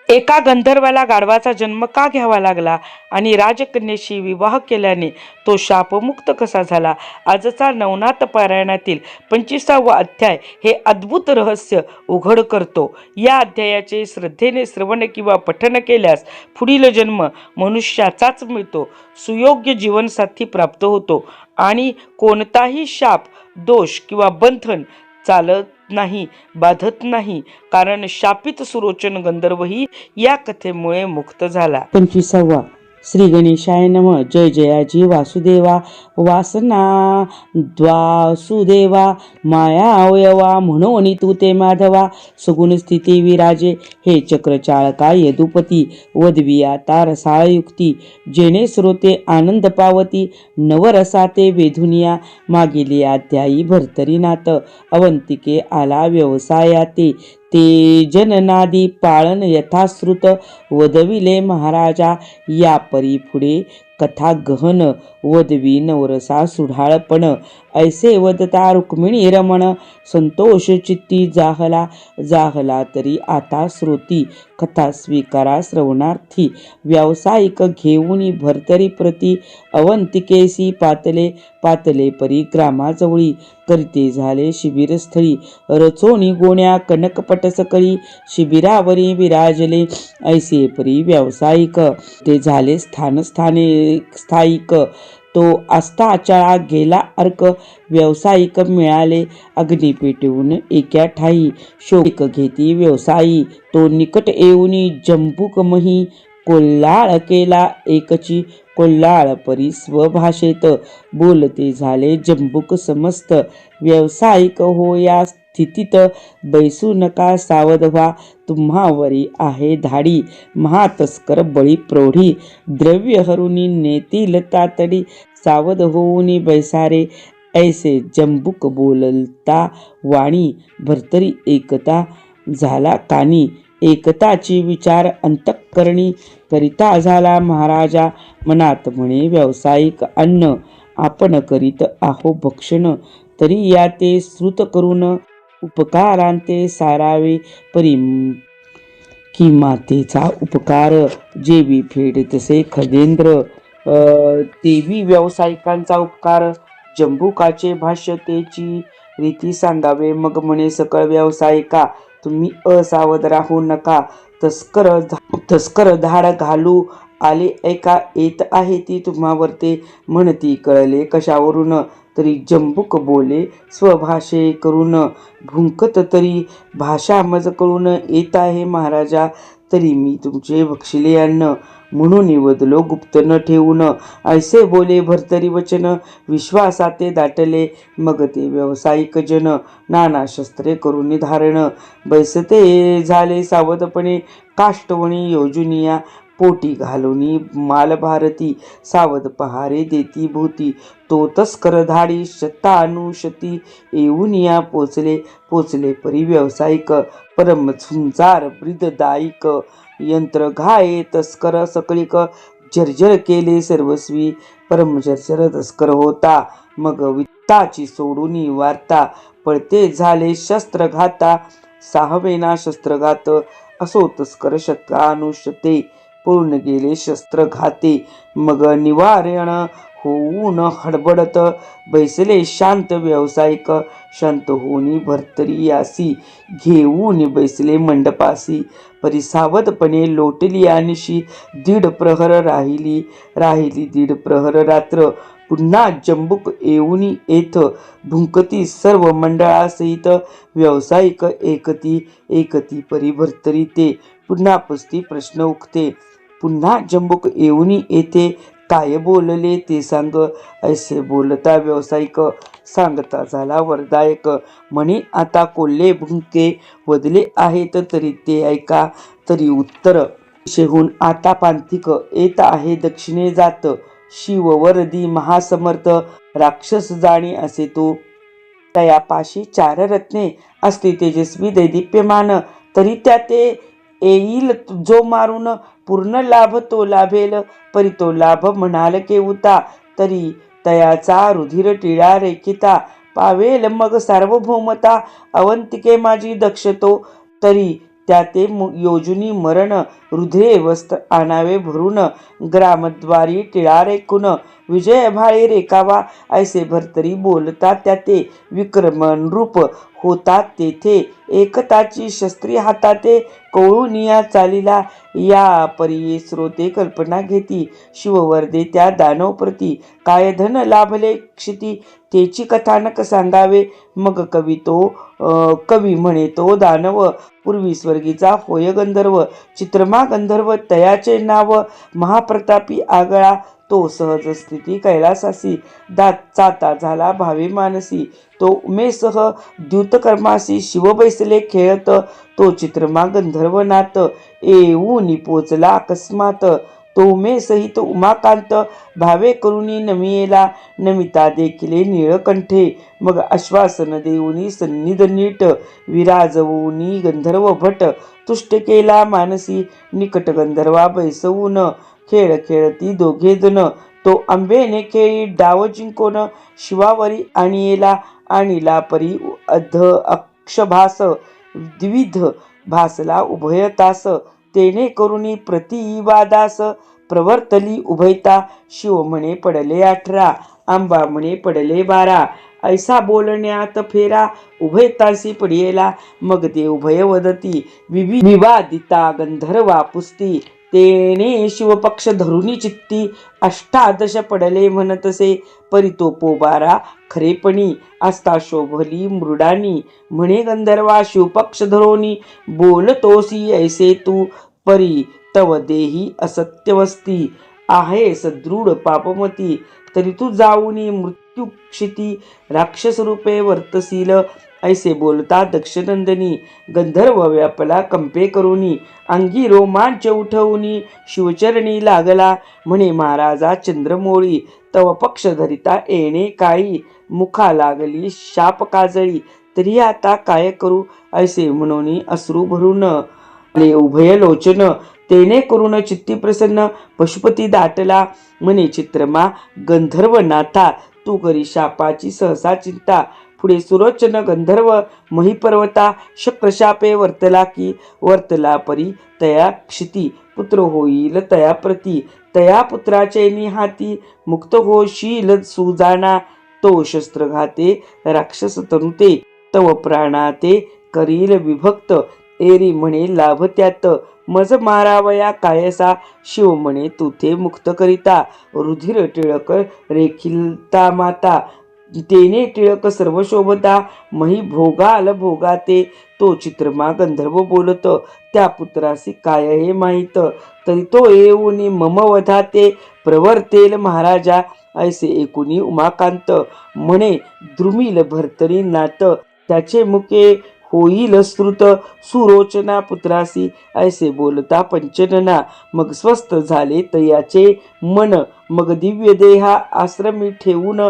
एका गंधर्वाला गाढवाचा जन्म का घ्यावा लागला आणि राजकन्येशी विवाह केल्याने तो शापमुक्त कसा झाला, आजचा नवनाथ पारायणातील 25वा अध्याय हे अद्भुत रहस्य उघड करतो. या अध्यायाचे श्रद्धेने श्रवण किंवा पठन केल्यास पुढील जन्म मनुष्याचाच मिळतो, सुयोग्य जीवनसाथी प्राप्त होतो आणि कोणताही शाप, दोष किंवा बंधन चालत नाही, बाधत नाही, कारण शापित सुरोचन गंधर्वही या कथेमुळे मुक्त झाला. 25वा श्री गणेशाय नमः. जय जयाजी वासुदेवा. वासना द्वासुदेवा माया अवयवा म्हणून तू ते माधवा. सुगुण स्थिती विराजे हे चक्रचाळका यदुपती. वदविया तार साळयुक्ती जेणे श्रोते आनंद पावती. नवरसाते वेधुनिया मागिली अध्यायी भर्तरीनाथ. अवंतिके आला व्यवसायाते ते जननादी पाळन यथाश्रुत. वदविले महाराजा या परी पुढे कथा गहन. वदवी नवरसा सुढाळपण ऐसे वदता रुक्मिणी रमण. संतोष चित्ती जाहला जाहला तरी आता श्रोती. कथा स्वीकारा श्रवणार्थी. व्यावसायिक घेऊन भर्तरी प्रती. अवंतिकेसी पातले पातले परी ग्रामाजवळी. करिते झाले शिबिरस्थळी रचोनी गोण्या कनकपट सकळी. शिबिरावरी विराजले ऐसे परी व्यावसायिक. ते झाले स्थायिक. तो आस्था अचाळा गेला अर्क. व्यावसायिक मिळाले अग्नी पेटवून एका ठाई. शोक घेती व्यवसायी तो निकट येऊनी जंबुक मही. कोल्हाळ केला एकची कोल्हाळ परी स्वभाषेत. बोलते झाले जंबुक समस्त. व्यावसायिक हो या स्थितीत बैसू नका सावध व्हा. तुम्हावरी आहे धाडी महातस्कर बळी प्रौढी. द्रव्य हरुनी नेतील तातडी. सावध होऊनी बैसारे ऐसे जंबुक बोलता वाणी. भर्तरी एकता झाला कानी. एकताची विचार अंतःकरणी. करिता झाला महाराजा मनात म्हणे व्यावसायिक अन्न. आपण करीत आहो भक्षण तरी या ते श्रुत करून. उपकारांते सारावे परी की मातेचा उपकार. जेवी फेड तसे खगेंद्र तेवी व्यावसायिकांचा उपकार. जंबुकाचे भाष्य तेची रीती सांगावे मग म्हणे सकळ व्यावसायिका. तुम्ही असावध राहू नका. तस्कर धाड घालू आले ऐका. येत आहे ती तुम्हावर ते म्हणती कळले कशावरून. तरी जंबुक बोले स्वभाषे करून. भुंकत तरी भाषा मज कळून. येत आहे महाराजा तरी मी तुमचे भक्षिले अन्न. म्हणून वदलो गुप्त न ठेवून. ऐसे बोले भर्तरी वचन. विश्वासाते दाटले मग ते व्यावसायिक जन. नाना शस्त्रे करून धारण. बैसते झाले सावधपणे काष्टवणी योजुनिया. पोटी घालुनी मालभारती. सावध पहारे देती भोवती. तो तस्कर धाडी शतानुशती. येऊन या पोचले परी व्यावसायिक. परम झुंजार ब्रीददायिक. यंत्र घाये तस्कर सकळिक. जर्जर केले सर्वस्वी. परम जर्जर तस्कर होता. मग वित्ताची सोडूनी वार्ता. पळते झाले शस्त्रघाता. साहवेना शस्त्रघात. असो तस्कर शतानुशते. पळून गेले शस्त्रघाते. मग निवारण होऊन हडबडत बैसले शांत व्यावसायिक. शांत होऊनी भर्तरी यासी. घेऊन बैसले मंडपासी. परिसावधपणे लोटली आनिशी. 1.5 प्रहर राहिली 1.5 प्रहर रात्र. पुन्हा जंबुक येऊनी येथ. भुंकती सर्व मंडळासहित. व्यावसायिक एकती परी भर्तरी ते. पुन्हा पुसती प्रश्न उठते. पुन्हा जंबुक येऊनी येथे. काय बोलले ते सांग. ऐसे बोलता व्यावसायिक. सांगता झाला वरदायक. म्हणे आता कोल्हे भुंके वदले आहेत तरी ते ऐका. तरी उत्तर दिशेहून आता पांथिक. येत आहे दक्षिणे जात. शिववरदी महासमर्थ. राक्षस जाणी असे तो. तयापाशी 4 रत्ने असली तेजस्वी दैदिप्यमान. तरी त्या ते येईल जो मारून. पूर्ण लाभ तो लाभेल परी तो लाभ म्हणाल केवता. तरी तयाचा रुधिर टिळा रेखिता. पावेल मग सार्वभौमता. अवंतिके माझी दक्षतो. तरी त्या ते योजुनी मरण रुधिरे वस्त्र आणावे भरून ग्रामद्वारी टिळा रेखून विजय भाळी रेखावा ऐसे भरतरी बोलता त्या ते विक्रमन रूप होतात तेथे एकताची शस्त्री हाताते कवळुनिया चालिला या परी श्रोते कल्पना घेती शिववर्दे त्या दानवप्रती काय धन लाभले क्षिती तेची कथानक सांगावे मग कवी म्हणे तो दानव पूर्वी स्वर्गीचा होय गंधर्व चित्रमा गंधर्व तयाचे नाव महाप्रतापी आगळा तो सहज स्थिती कैलासासी चाता झाला भावे मानसी तो उमेसह द्यूतकर्मासी शिव बैसले खेळत तो चित्रमा गंधर्वनाथ येऊनी पोचला अकस्मात तो उमेसहित उमाकांत भावे करुणी नमियेला नमिता देखिले निळकंठे मग आश्वासन देऊनी सन्निध नीट विराजवूनी गंधर्व भट तुष्ट केला मानसी निकट गंधर्वा बैसवून खेळ खेळती दोघे जण तो आंबेने खेळी डाव जिंकोन शिवावरी आणिला आणिला परी अक्षभास द्विध भासला उभय तास तेने करुणी प्रतिवादास प्रवर्तली उभयता शिव म्हणे पडले 18 आंबा म्हणे पडले 12 ऐसा बोलण्यात फेरा उभय तासी पडियेला मग ते उभय वदती विवादिता गंधर्वा पुस्ती तेने शिवपक्ष धरुनी चित्ती 18 पडले म्हणतसे परितो पोबारा खरेपणी आस्था शोभली मृडानी म्हणे गंधर्वा शिवपक्ष धरोनी बोलतोसी ऐसे तू परी तव देही असत्यवस्ती आहे सदृढ पापमती तरी तू जाऊनी मृत्यू क्षिती राक्षस रूपे वर्तसील ऐसे बोलता दक्षनंदनी गंधर्व व्यापला कंपे करुनी अंगी रोमांच उठवूनी शिवचरणी लागला म्हणे महाराजा चंद्रमोळी तव पक्ष धरिता येणे काळी मुखा लागली शाप काजळी तरी आता काय करू ऐसे म्हणून अश्रू भरून उभय लोचन तेने करून चित्ती प्रसन्न पशुपती दाटला म्हणे चित्रमा गंधर्व नाथा तू करी शापाची सहसा चिंता पुढे सुरोचन गंधर्व महिपर्वता शक्रशापे वर्तला की वर्तला परी तया क्षिती पुत्र होईल तया प्रती तया पुत्राचे निहाती मुक्त होशील सुजाना तो शस्त्रघाते राक्षस तनुते तव प्राणाते करील विभक्त एरी म्हणे लाभ त्यात मज मारावया कायसा शिव म्हणे तुथे मुक्त करिता रुधिर टिळक रेखिलता माता तेने टिळक सर्व शोभता मही भोगाल भोगाते तो चित्रमा गंधर्व बोलत त्या पुत्रासी काय हे माहीत तरी तो येऊनी मम वधाते प्रवर्तेल महाराजा ऐसे एकुनी उमाकांत म्हणे द्रुमिल भरतरी नात त्याचे मुके होईल श्रुत सुरोचना पुत्रासी ऐसे बोलता पंचनना मग स्वस्थ झाले तयाचे मन मग दिव्य देहा आश्रमी ठेवून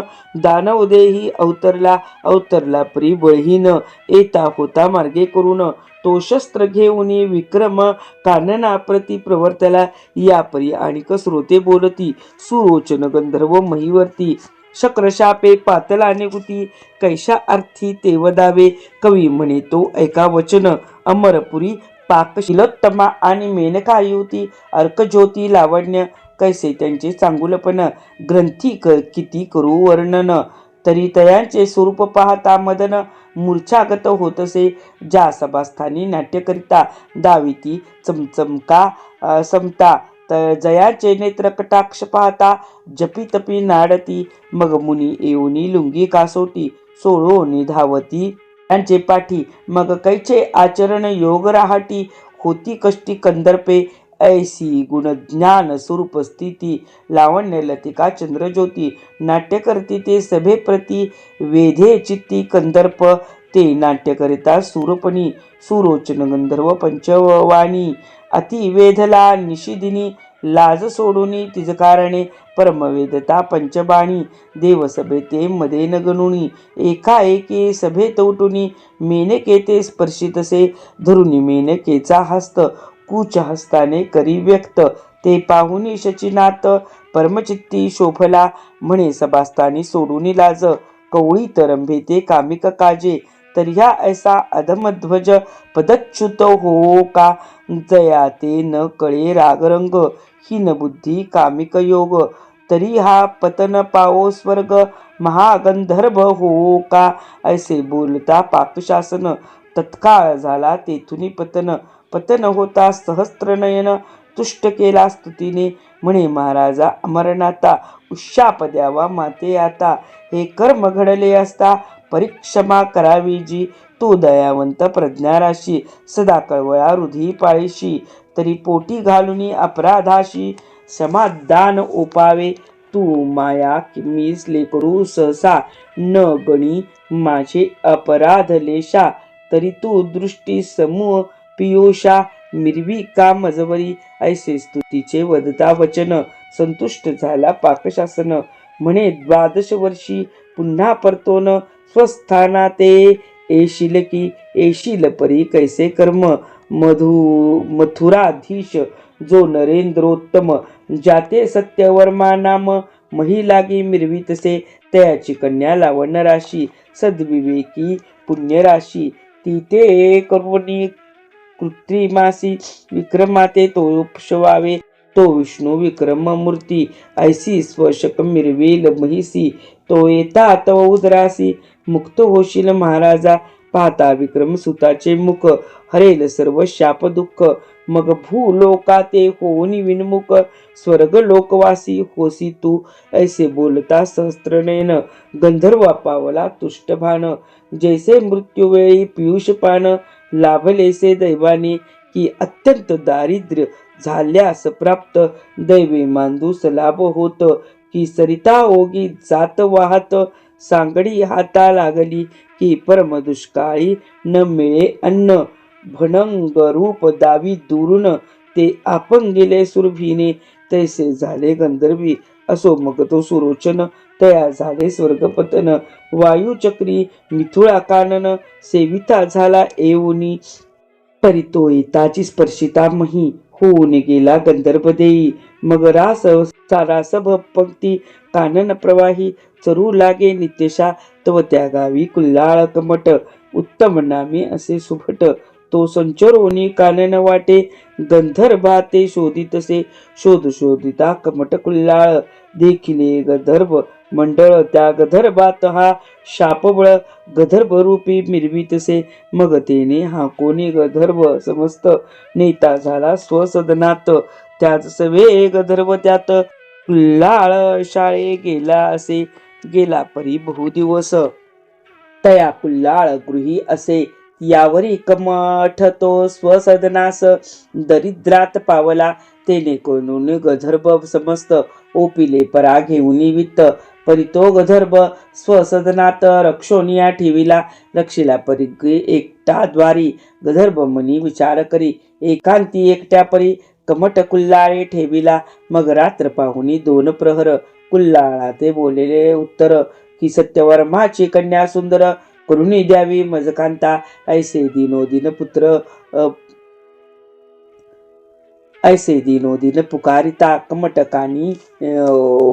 दानव देही अवतरला परी बळहीन येता होता मार्गे करून तो शस्त्र घेऊन विक्रम कानना प्रति प्रवर्तला या परी आणिक श्रोते बोलती सुरोचन गंधर्व महिवर्ती शक्रशापे पातलाने गुती कैशा अर्थी ते वदावे कवी म्हणे तो ऐका वचन अमरपुरी पाकशिलोत्तमा आणि मेनका युती अर्कज्योती लावण्य कैसे त्यांचे चांगुलपण ग्रंथी किती करू वर्णन तरी तयांचे स्वरूप पाहता मदन मूर्छागत होतसे ज्या सभास्थानी नाट्य करिता दाविती चमचमका समता जयाचे नेत्र कटाक्ष पाहता जपी तपी नाडती मग मुनी येऊनी लुंगी कासोटी सोडोनी धावती त्यांचे पाठी मग कैचे आचरण योग राहाटी होती कष्टी कंदर्पे ऐसी गुणज्ञान स्वरूप स्थिती लावण्य लतिका चंद्रज्योती नाट्य करती ते सभेप्रती वेधे चित्ती कंदर्प ते नाट्य करिता सुरपणी सुरोचन गंधर्व पंचवाणी अति वेधला निशिदिनी लाज सोडूनी तिजकारणे परमवेदता पंचबाणी देवसभे ते मध्ये न गणुनी एकाएकी सभेत उठुनी मेनके ते स्पर्शितसे धरुनी मेनकेचा हस्त कूच हस्ताने करी व्यक्त ते पाहुनी शचिनाथ परमचित्ती शोभला म्हणे सभास्थानी सोडूनी लाज कवळी तरंभे ते कामिक काजे तरी ह्या ऐसा अधमध्वज पदच्युत हो का, जया ते न कळे रागरंग, हीन बुद्धी कामिक योग, तरी हा पतन पाओ स्वर्ग, महागंधर्भ हो का, ऐसे बोलता पाकशासन, तत्काळ झाला तेथुनी पतन, पतन होता सहस्त्र नयन, तुष्ट केला स्तुतीने, म्हणे महाराजा अमरनाथा, उशाप द्यावा माते आता, हे कर्म घडले असता परिक्षमा करावी जी, तू दयावंत प्रज्ञाराशी, सदा कळवळा हृदयी पाळीशी, तरी पोटी घालुनी अपराधाशी, समाधान ओपावे, तू माया किमीस लेकरू सहसा, न गणी माझे अपराध लेशा, तरी तू दृष्टी समूह पियुषा, मिरवी का मजवरी, ऐसे स्तुतीचे वदता वचन, संतुष्ट झाला पाकशासन, म्हणे 12 वर्षी पुन्हा परतोन, स्वस्थाना ते येशील की, येशील परी कैसे कर्म, मथुराधीश जो नरेंद्रोत्तम, जाते सत्यवर्मा नाम, मही लागी मिरवी तसे, तयाची कन्या लावण्य राशी, सद्विवेकी पुण्यराशी, ती ते करुणी कृत्रिमासी, विक्रमाते तो पशवावे, तो विष्णू विक्रम मूर्ती, ऐसी स्वशक मिरवेल महिसी, तो येता तव उदरासी, मुक्त होशील महाराजा, पाहता विक्रम सुताचे मुख, हरेल सर्व शाप दुःख, मग भूलोका ते होऊनी विनमुख, स्वर्ग लोकवासी होसी तू, ऐसे बोलता सहस्त्रनयन, गंधर्व पावला तुष्टभान, जैसे मृत्यूवेळी पियुषपान, लाभलेसे दैवाने, की अत्यंत दारिद्र्य झाल्यास प्राप्त, दैवे मांदूस लाभ होत, की सरिता ओगी जात वाहत, सांगडी हाता लागली, की परम दुष्काळी न मिळे अन्न, भणंग रूप दावी दुरून, ते आपण गेले सुरभीने, तैसे झाले गंधर्वी, असो मग तो सुरोचन, तया झाले स्वर्गपतन, वायुचक्री मिथुळा कानन, सेविता झाला येऊनी, परी तो येताची स्पर्शिता मही, होऊन गेला गंधर्व देई, मग रासभ पंक्ती कानन प्रवाही, चरू लागे नित्यशा, तव त्या गावी कुल्लाळ कमट, उत्तम नामे असे सुभट, तो संचरोनी कानन वाटे, गंधर्भा ते शोधितसे, शोध शोधिता कमट कुल्लाळ, देखिले गंधर्व मंडळ, त्या गंधर्भात हा शापबळ, गंधर्भ रूपी मिरवितसे, मग तेने हा कोणी गंधर्व समस्त, नेता झाला स्वसदनात, त्याच सवे गंधर्व त्यात, कुल्लाळ शाळे गेला असे, गेला परी बहुदिवस, तया कुल्लाळ गृही असे, यावरी कमठ तो स्वसदनास, दरिद्रात पावला, तेने कोणून गंधर्भ समस्त, ओपिले परा घेऊनी वित्त, परी तो गंधर्भ स्वसदनात रक्षोनिया ठेविला, रक्षिला परी एकटा द्वारी, गंधर्भ मनी विचार करी, एकांती एकट्या परी, कमट कुल्लाळे ठेविला, मग रात्र पाहुनी 2 प्रहर, कुल्लाळा ते बोलेले उत्तर, की सत्यवर्माची कन्या सुंदर, करुणी द्यावी मजकांता, ऐसे दिनोदिन पुत्र, ऐसे दिनोदिन पुकारिता, कमटकानी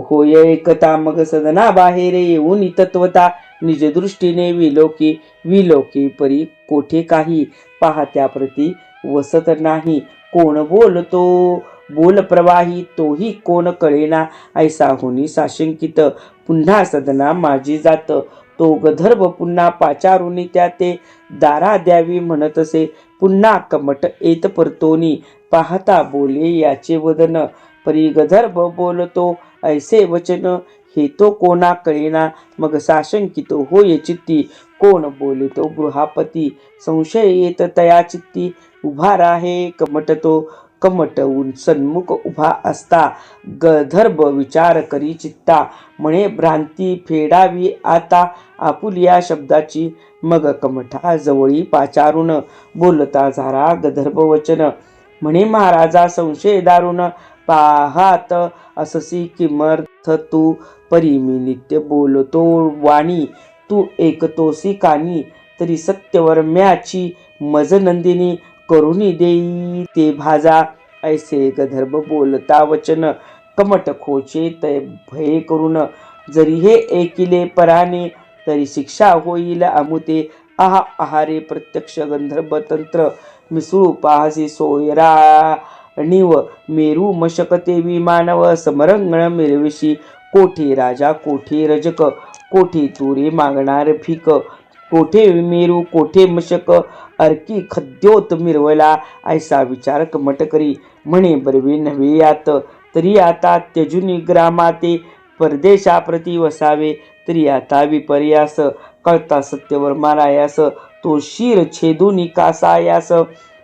होय एकता, मग सदना बाहेर येऊन तत्वता, निज दृष्टीने विलोकी, विलोकी परी कोठे काही, पाहत्या प्रती वसत नाही, कोण बोलतो बोल प्रवाही, तोही कोण कळेना, ऐसा होनी साशंकित, पुन्हा सदना माझी जात, तो गंधर्व पुन्हा पाचारुनी त्या ते, दारा द्यावी म्हणतसे, पुन्हा कमट येत परतोनी, पाहता बोले याचे वदन, परी गंधर्व बोलतो ऐसे वचन, हे तो कोणा कळेना, मग साशंकित होय चित्ती, कोण बोले तो गृहापती, संशय येत तया चित्ती, उभा राहे कमट तो, कमटवून सन्मुख उभा असता, गंधर्व विचार करी चित्ता, म्हणे भ्रांती फेडावी आता आपुलिया शब्दाची, मग कमठा जवळी पाचारून, बोलता झारा गंधर्व वचन, म्हणे महाराजा संशय दारुण, पाहात अससी किमर्थ तू, परी मी नित्य बोलतो वाणी, तू ऐकतोसी कानी, तरी सत्यवर्म्याची मज नंदिनी, करुणी देई ते भाजा, ऐसे गंधर्व बोलता वचन, कमट खोचे तय भय करून, जरी हे ऐकिले पराने, तरी शिक्षा होईल अमुते, आहा आहारे प्रत्यक्ष गंधर्भ तंत्र मिसळू पाहसी सोयरा निव मेरू मशकते विमानव समरंगण मिरविशी कोठे राजा कोठे रजक कोठे तुरे मागणार भीक कोठे मेरू कोठे मशक अर्की खद्योत मिरवला ऐसा विचार कमट करी म्हणे बरवे नव्हे यात तरी आता त्यजुनी ग्रामाते परदेशाप्रती वसावे तरी आता विपर्यास कळता सत्यवर्मा रायास तो शिर छेदून कासायास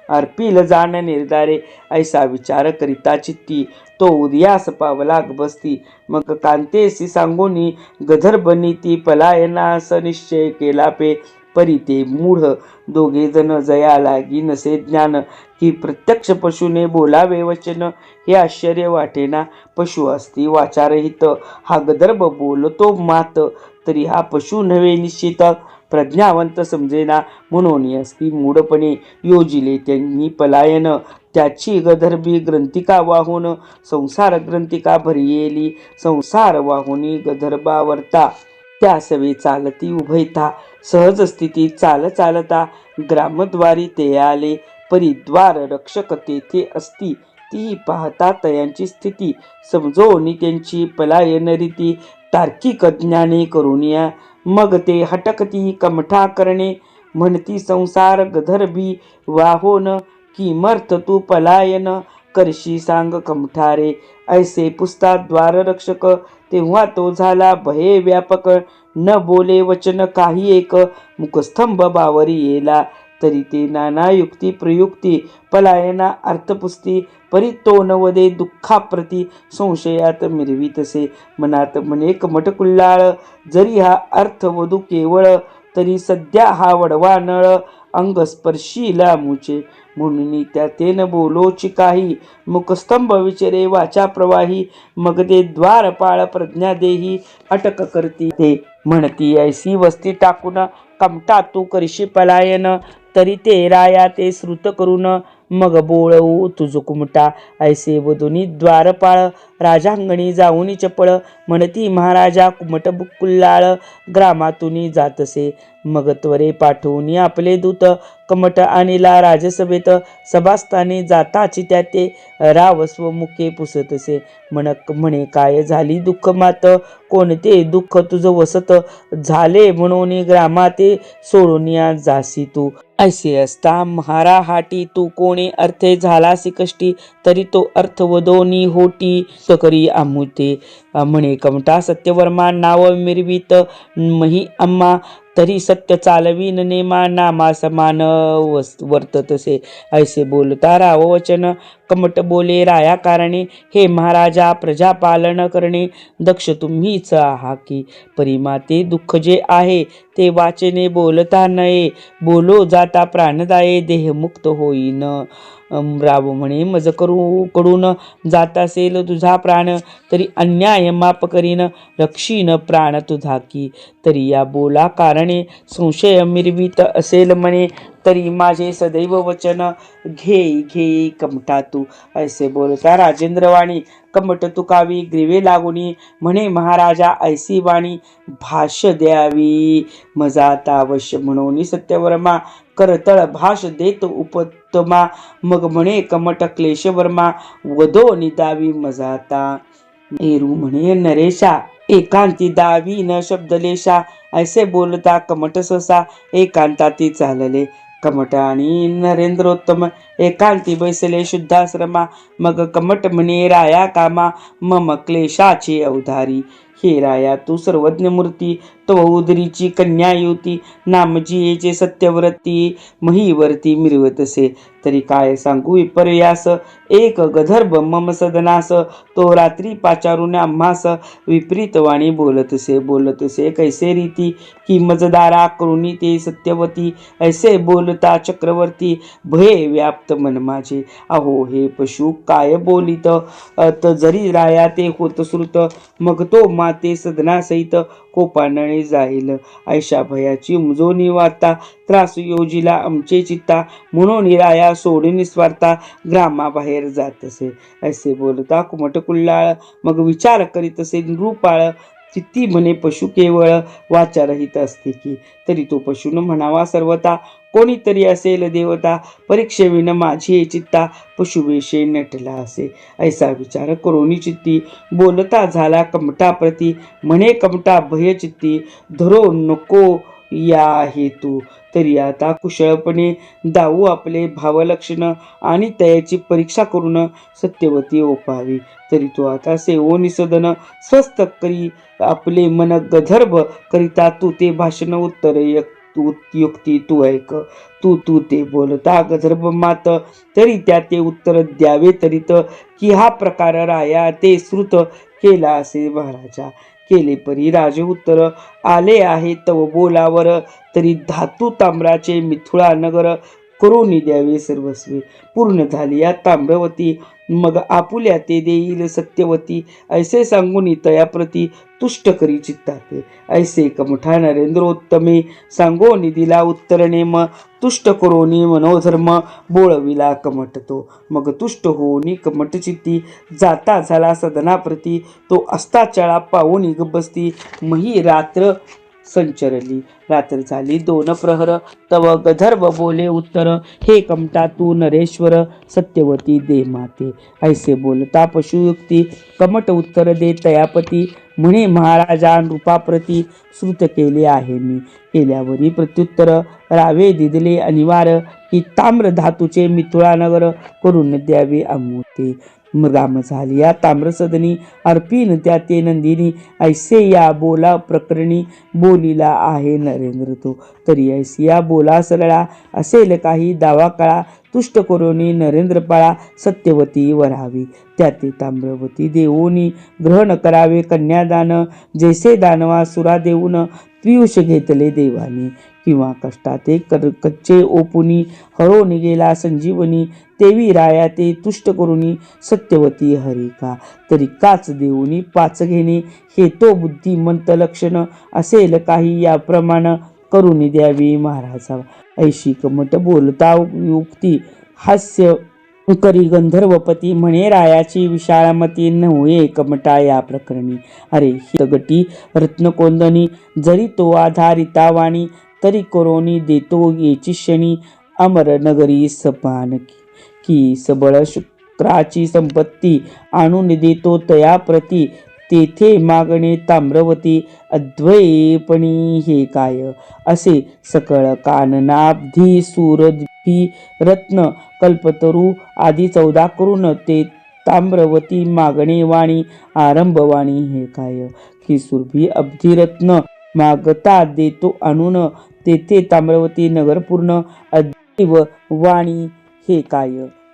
अर्पिल जाण निर्धारे ऐसा विचार करिता चित्ती तो उदयास पावला बसती मग कांतेसी सांगोनी गधर्भ नीती पलायनास निश्चय केला पे परी ते मूढ दोघे जण जया लागी नसे ज्ञान की प्रत्यक्ष पशुने बोलावे वचन हे आश्चर्य वाटेना पशु असती वाचारहित हा गधर्भ बोलतो मात तरी हा पशु नव्हे निश्चित प्रज्ञावंत समजेना म्हणून असती मूढपणे योजिले त्यांनी पलायन त्याची गधर्भी ग्रंथिका वाहून संसार ग्रंथिका भरियेली संसार वाहुनी गधर्भावर्ता त्या सवे चालती उभयता सहज स्थिती चालता ग्रामद्वारी ते आले परिद्वार रक्षक तेथे असती ती पाहता तयांची स्थिती समजोनी त्यांची पलायन रीती तार्किक ज्ञाने करुनिया मग ते हटकती कमठा करणे म्हणती संसार गधर्भी वाहोन किमर्थ तू पलायन करशी सांग कमठारे ऐसे पुसता द्वाररक्षक तेव्हा तो झाला भये व्यापक न बोले वचन काही एक मुखस्तंभ बावरी येला तरी ते नाना युक्ती प्रयुक्ती पलायना अर्थपुस्ती परी तो नवदे दुःखाप्रती संशयात मिरवीतसे मनात म्हणे कमटकुल्लाळ जरी हा अर्थ वधू केवळ तरी सध्या हा वडवा नळ अंगस्पर्शीला मुचे म्हणून त्या तेन बोलोची काही मुखस्तंभ विचारे वाचा प्रवाही मग ते द्वारपाळ प्रज्ञा देही अटक करती ते म्हणती ऐसी वस्ती टाकून कमटा तू करशी पलायन तरी ते राया ते श्रुत करून मग बोळवू तुझ कुमटा ऐसे वधुनी द्वारपाळ राजांगणी जाऊनी चपळ म्हणती महाराजा कुमट बुकुल्लाळ ग्रामातून जातसे मग त्वरे पाठवून आपले दूत कमट आणिला राजसभेत सभास्थानी जाताची त्या ते रावस्व मुखे पुसतसे म्हणे काय झाली दुःख मात कोणते दुःख तुझ वसत झाले म्हणून ग्रामाते सोडून जासी तू ऐसे असता महारा हाटी तू कोणी अर्थे झालासी कष्टी तरी तो अर्थ वदोनी होटी सकरी आमुते म्हणे कमटा सत्यवर्मा नाव मिरवीत मही अम्मा तरी सत्य चालवीन नेमा नामा समान वर्ततसे ऐसे बोलता राव वचन कमट बोले राया कारणे हे महाराजा प्रजा पालन करणे दक्ष तुम्हीच आहा की परिमाते दुःख जे आहे ते वाचेने बोलता नये बोलो जाता प्राणदाये देह मुक्त होईन राव म्हणे मज कडून जात असेल तुझा प्राण तरी अन्याय माप करीन रक्षीन प्राण तुझा की तरी या बोला कारणे संशय मिरवीत असेल म्हणे तरी माझे सदैव वचन घे कमटा तू ऐसे बोलता राजेंद्रवाणी कमट तुकावी ग्रीवे लागुनी म्हणे महाराजा ऐसी वाणी भाष्य द्यावी मजाता अवश्य म्हणून सत्यवर्मा करतळ भाष देत उपतमा मग म्हणे कमट क्लेशवर्मा वदो निदावी मजाता एरू म्हणे नरेशा एकांती दावी न शब्दलेशा ऐसे बोलता कमट ससा एकांताती चालले कमट आणि नरेंद्रोत्तम एकांती बैसले शुद्धाश्रमा मग कमट म्हणे राया कामा मम क्लेशाची अवधारी हे राया तू सर्वज्ञ मूर्ती तो उदरीची कन्या युती नामजीचे सत्यव्रती महीवरती मिरवतसे तरी काय सांगू विपर्यास एक गधर्भ मम सदनास तो रात्री पाचारून आम्हास विपरीत वाणी बोलतसे कैसे रीती की मजदारा करुणी ते सत्यवती ऐसे बोलता चक्रवर्ती भये व्याप्त मन माझे अहो हे पशु काय बोलित जरी राया ते होत श्रुत मग तो माते सदनासहित कोपानळे जाईल ऐशा भयाची उमजोनी वार्ता त्रास योजीला आमचे चित्ता म्हणून राया सोडून निस्वार्था ग्रामाबाहेर जात असे ऐसे बोलता कुमट कुल्लाळ मग विचार करीत असे नृपाळ चित्ती म्हणे पशु केवळ वाचारहित असते की, तरी तो पशुन म्हणावा सर्वता. कोणीतरी असेल देवता, परीक्षेविन माझी चित्ता, पशुवेशे नटला असे. ऐसा विचार करोनी चित्ती, बोलता झाला कमटा प्रती. म्हणे कमटा भय चित्ती, धरो नको या हेतू. तरी आता कुशळपणे दाऊ आपले भावलक्षण, आणि तयाची परीक्षा करून सत्यवती ओपावी. तरी तो आता सेवोनी सदन, स्वस्थ करी आपले मन गधर्भ करिता. तू ते भाषण उत्तर युक्ती तू ऐक. तू ते बोलता गधर्भ मात, तरी त्या ते उत्तर द्यावे तरीत. की हा प्रकार राया ते श्रुत केला असे महाराजा. केले परी राजे उत्तर, आले आहे तव बोलावर. तरी धातू ताम्राचे मिथुळा नगर, करून द्यावे सर्वस्वी. पूर्ण झाली या ताम्रवती, मग आपुल्या ते देईल सत्यवती. ऐसे सांगून तयाप्रती, तुष्ट करी चित्ताते. ऐसे कमठा नरेंद्रोत्तमे, सांगोनी दिला उत्तर नेम. तुष्ट करोनी मनोधर्म, बोळविला कमट तो. मग तुष्ट होऊनी कमट चित्ती, जाता झाला सदनाप्रती. तो अस्ताचळा पावून बसती, मही रात्र संचरली. रात्र झाली 2 प्रहर, तव गधर्व बोले उत्तर. हे कमटा तू नरेश्वर, सत्यवती दे माते. ऐसे बोलता पशुयुक्ती, कमट उत्तर दे तयापती. म्हणे महाराजा नृपाप्रती, श्रुत केले आहे मी. केल्यावरी प्रत्युत्तर, रावे दिदले अनिवार्य. की ताम्र धातूचे मिथुळा नगर, करून द्यावे अमोते. मृगाम झाली या ताम्रसदनी, अर्पीन त्या ते नंदिनी. ऐसे या बोला प्रकरणी, बोलिला आहे नरेंद्र तो. तरी ऐसी या बोला सरळा, असेल काही दावा कळा. तुष्ट करोनी नरेंद्र पाळा, सत्यवती वरावी. त्या ते ताम्रवती देऊनी, ग्रहण करावे कन्यादान. जैसे दानवा सुरा देऊन, पियुष घेतले देवानी. किंवा कष्टाते कच्चे ओपुनी, हरो निगेला संजीवनी. तेवी राया ते तुष्ट करुनी, सत्यवती हरिका. तरी काच देऊनी 5 घेणे, हे तो बुद्धिमंत लक्षण. असेल काही या प्रमाण, करून द्यावी महाराजा. ऐशी कमट बोलता युक्ती, हास्य करी गंधर्वपती. म्हणे रायाची विशाळमती, नव्हे कमटा या प्रकरणी. अरे हितगटी रत्नकोंदणी, जरी तो आधारिता वाणी. तरी करोनी देतो येची शनी, अमर नगरी सपान की. सबळ शुक्राची संपत्ती, आणून देतो तया प्रती. तेथे मागणे ताम्रवती, अद्वैपणी हे काय. असे सकळ काननाब्धी सूरद्भी रत्न, कल्पतरू आदी 14 करून. ते ताम्रवती मागणे वाणी, आरंभवाणी हे काय. की सुरभी अब्धिरत्न, मागता देतो आणून. तेथे ताम्रवती नगर पूर्ण, अद्वैव वाणी हे काय.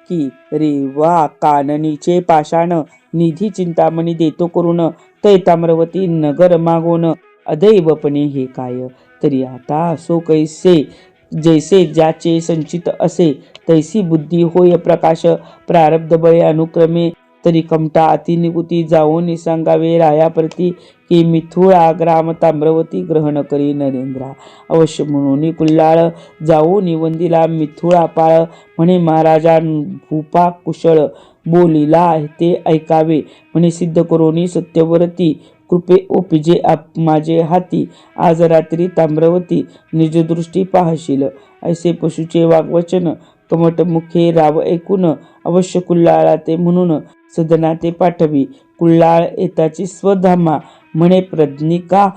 की रेवा काननीचे पाषाण, निधी चिंतामणी देतो करून. तै ताम्रवती नगर मागोन, अदैवपणे हे काय. तरी आता असो कैसे, जैसे ज्याचे संचित असे. तैसी बुद्धी होय प्रकाश, प्रारब्ध बळे अनुक्रमे. तरी कमटा अतिनिकुती, जाऊन सांगावे रायाप्रती. की मिथुळा ग्राम ताम्रवती, ग्रहण करी नरेंद्रा. अवश्य म्हणून कुल्लाळ, जाऊन वंदिला मिथुळा पाळ. म्हणे महाराजा भूपा कुशळ, बोलिला ते ऐकावे. म्हणे सिद्ध करोनी सत्यवरती, कृपे ओपिजे माझे हाती. आज रात्री ताम्रवती, निजदृष्टी पाहशील. ऐसे पशुचे वाग्वचन, कमट मुखे राव ऐकून. अवश्य कुल्लाळा ते म्हणून, सदना ते पाठवी. कुल्लाळ येताची स्वधामा, म्हणे प्रज्ञिका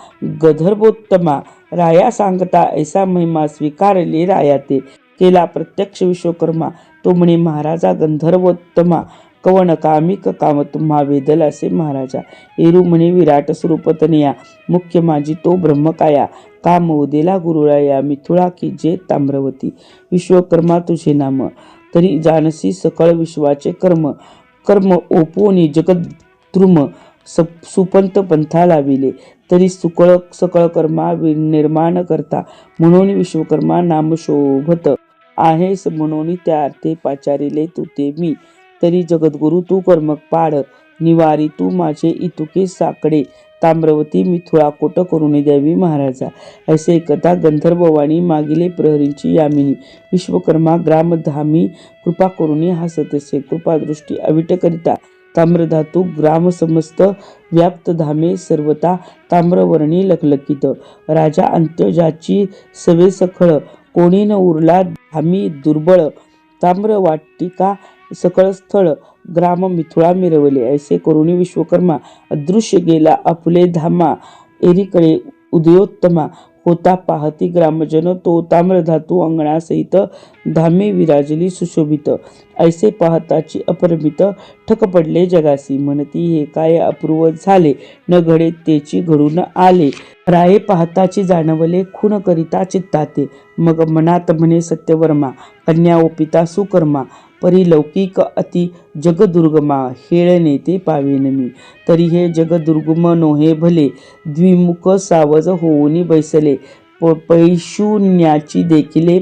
गधर्वोत्तमा. राया सांगता ऐसा महिमा, स्वीकारले राया ते. केला प्रत्यक्ष विश्वकर्मा, तो म्हणे महाराजा गंधर्वोत्तमा. कवन कामिक काम तुम्हा वेदल असे महाराजा. एरू म्हणे विराट स्वरूप तनया, मुख्य माझी तो ब्रह्मकाया. काम उदेला गुरुराया, मिथुळा की जे ताम्रवती. विश्वकर्मा तुझे नाम, तरी जानसी सकळ विश्वाचे कर्म. कर्म ओपोनी जगद्द्रुम, सुपंत पंथा लाविले. तरी सकळ कर्मा निर्माण करता, म्हणून विश्वकर्मा नाम शोभत आहेस. म्हणून त्या अर्थे पाचारिले तू ते मी. तरी जगद्गुरु तू कर्म पाड, निवारी तू माझे इतुके साकडे. ताम्रवती मिथुळा कोट करून द्यावी महाराजा. ऐसे कथा गंधर्ववाणी, मागिले प्रहरींची यामिनी. विश्वकर्मा ग्रामधामी, कृपा करून हसतसे. कृपादृष्टी अविट करिता, ताम्रधातू ग्राम समस्त व्याप्त धामे सर्वता ताम्रवर्णी लखलखित राजा अंत्यजाची सवे सखळ कोणी न उरला धामी दुर्बळ ताम्र वाटिका सकळ स्थळ ग्राम मिथुळा मिरवले ऐसे करुणी विश्वकर्मा अदृश्य गेला आपुले धामा एरीकडे उदयोत्तमा होता पाहती ग्रामजन तो ताम्रधातू अंगणासहित धामे विराजली सुशोभित ऐसे पाहताची अपरिमित ठक पडले जगासी म्हणती हे काय अपूर्व झाले न घडे तेची घडून आले राये पाहताची जाणवले खून करिता चित्ताते मग मनात म्हणे सत्यवर्मा कन्या ओपिता सुकर्मा परिलौकिक अति जगदुर्गमा हेळणे ते पावेन मी तरी हे जगदुर्गम नोहे भले द्विमुख सावज होऊनी बैसले पैशून्याची देखिले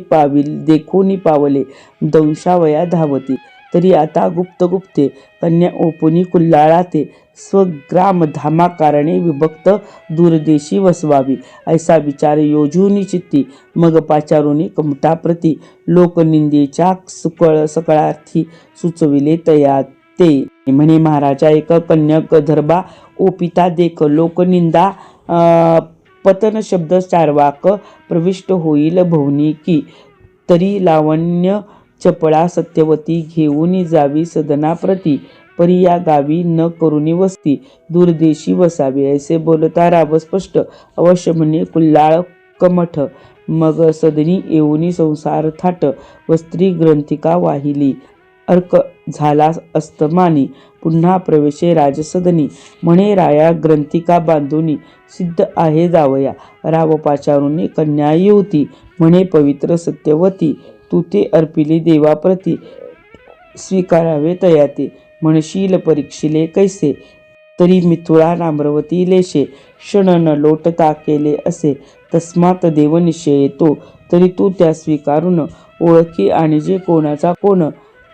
देखोनी पावले दंशावया धावती तरी आता गुप्त गुप्ते कन्या ओपुनी कुल्लाळाते स्वग्राम धामा कारणे विभक्त दूरदेशी वसवावी ऐसा विचार योजूनी चित्ती मग पाचारुनी कमटाप्रती लोकनिंदेच्या सकळार्थी सुचविले तया ते म्हणे महाराजा एक कन्या गंधर्बा ओपिता देख लोकनिंदा पतन शब्द चारवाक प्रविष्ट होईल भवनी की तरी लावण्य चपळा सत्यवती घेऊन जावी सदनाप्रती परी या गावी न करुणी वस्ती दूरदेशी वसावी ऐसे बोलता राव स्पष्ट अवश्य म्हणे कुल्लाळ कमठ मग सदनी येऊनी संसार थाट वस्त्री ग्रंथिका वाहिली अर्क झाला अस्तमानी पुन्हा प्रवेशे राजसदनी म्हणे राया ग्रंथिका बांधुनी सिद्ध आहे जावया राव पाचारुनी कन्या येऊती म्हणे पवित्र सत्यवती तू ते अर्पिली देवाप्रती स्वीकारावे तयाते म्हणशील परीक्षिले कैसे तरी मिथुळा नाम्रवती लेशे क्षण न लोटता केले असे तस्मात देवनिश्चय तो तरी तू त्या स्वीकारून ओळखी आणि जे कोणाचा कोण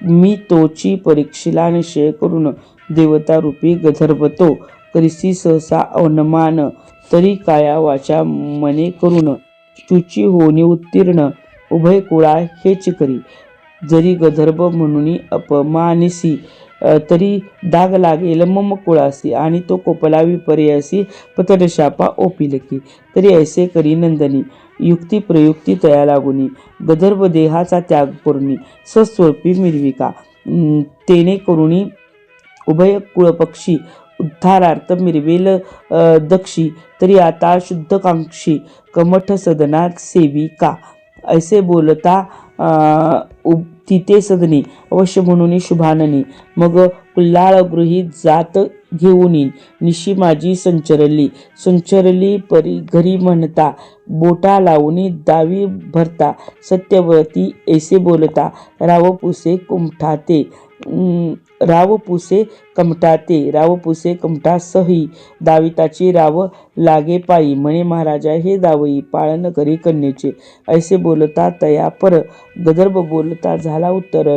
मी तोची परीक्षिला निश्चय करून देवता रूपी गंधर्व करिसी सहसा अवनमान तरी काया वाचा मने करून चुची होणी उत्तीर्ण उभय कुळा हेच करी जरी गंधर्व म्हणून अपमानिसी तरी दाग लागेल मम कुळासी आणि तो कोपला विपर्यासी पतनशापा ओपिलकी तरी ऐसे करी नंदनी युक्ती प्रयुक्ती तया लागुनी गंधर्व देहाचा त्याग करुनी स्वस्वरूपी मिरविका तेने करुणी उभय कुळपक्षी उद्धारार्थ मिरवेल दक्षी तरी आता शुद्धकांक्षी कमठ सदनात सेविका ऐसे बोलता तिथे सदनी अवश्य म्हणून शुभाननी मग कुल्लाळ गृहीत जात घेऊनी निशी माझी संचरली परी घरी म्हणता बोटा लावून दावी भरता सत्यवती ऐसे बोलता रावपुसे कमटा सही दाविताची राव लागे पायी म्हणे महाराजा हे जावई पाळन करी कन्येचे ऐसे बोलता तया पर गंधर्व बोलता झाला उत्तर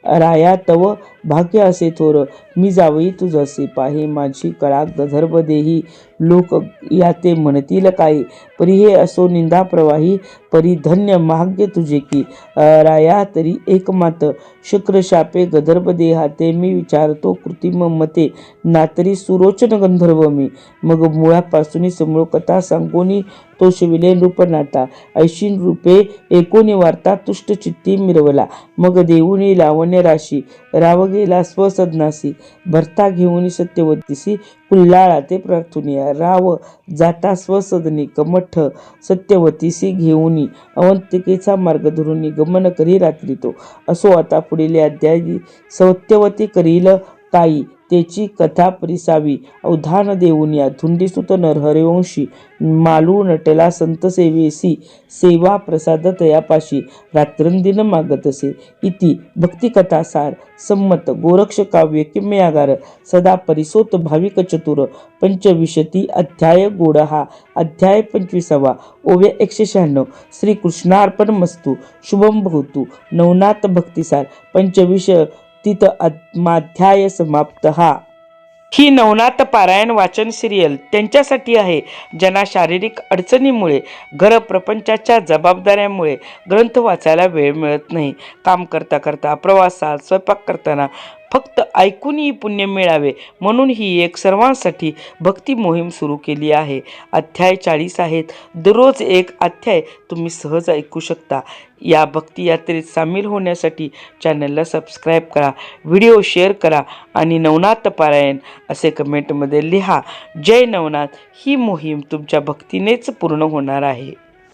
राया तव भाग्य असे थोर मी जावई तुझसे पाहे माझी कळा गंधर्व देही लोक याते म्हणतील काय परी हे असो निंदा प्रवाही परी धन्य महाग्य तुझे की राया तरी एकमात शुक्रशापे गंधर्व देहाते मी विचारतो कृत्रिम मते नातरी सुरोचन गंधर्व मी मग मुळापासून समूळ कथा सांगोनी तो शिविले नृपनाथा ऐशीन रूपे एकोणी वार्ता तुष्ट चित्ती मिरवला मग देऊनी लावण्य राशी राव गेला स्वसदनासी भरता घेऊन सत्यवतीसी कुल्लाळा ते प्रार्थुनिया राव जाता स्वसदनी कमठ सत्यवतीसी घेऊनी अवंतिकेचा मार्ग धरून गमन करी रात्री तो असो आता पुढील अध्याय सत्यवती करील काही त्याची कथा परिसावी अवधान देऊन या धुंडीसुत नरहरिवंशी मालू नटला संत सेवेसी सेवा प्रसाद तयापाशी रात्रंदिन मागत असे इति भक्तिकथा सार संमत गोरक्ष काव्य किम्यागार सदा परिसोत भाविक चतुर पंचविशती अध्याय गोडहा अध्याय 25 ओव्या 196 श्री कृष्णार्पण मस्तु शुभम भवतु नवनाथ भक्तिसार 25 तिथ आत्माध्याय समाप्त ही नवनाथ पारायण वाचन सिरियल त्यांच्यासाठी आहे ज्यांना शारीरिक अडचणीमुळे घर प्रपंचाच्या जबाबदाऱ्यामुळे ग्रंथ वाचायला वेळ मिळत नाही काम करता करता प्रवासात स्वयंपाक करताना फक्त ऐकूनही पुण्य मिळावे म्हणून ही एक सर्वांसाठी भक्ती मोहीम सुरू केली आहे. अध्याय 40 आहेत. दररोज एक अध्याय तुम्ही सहज ऐकू शकता. या भक्ती यात्रेत सामील होण्यासाठी चॅनलला सबस्क्राईब करा, व्हिडिओ शेअर करा आणि नवनाथ पारायण असे कमेंटमध्ये लिहा. जय नवनाथ. ही मोहीम तुमच्या भक्तीनेच पूर्ण होणार आहे.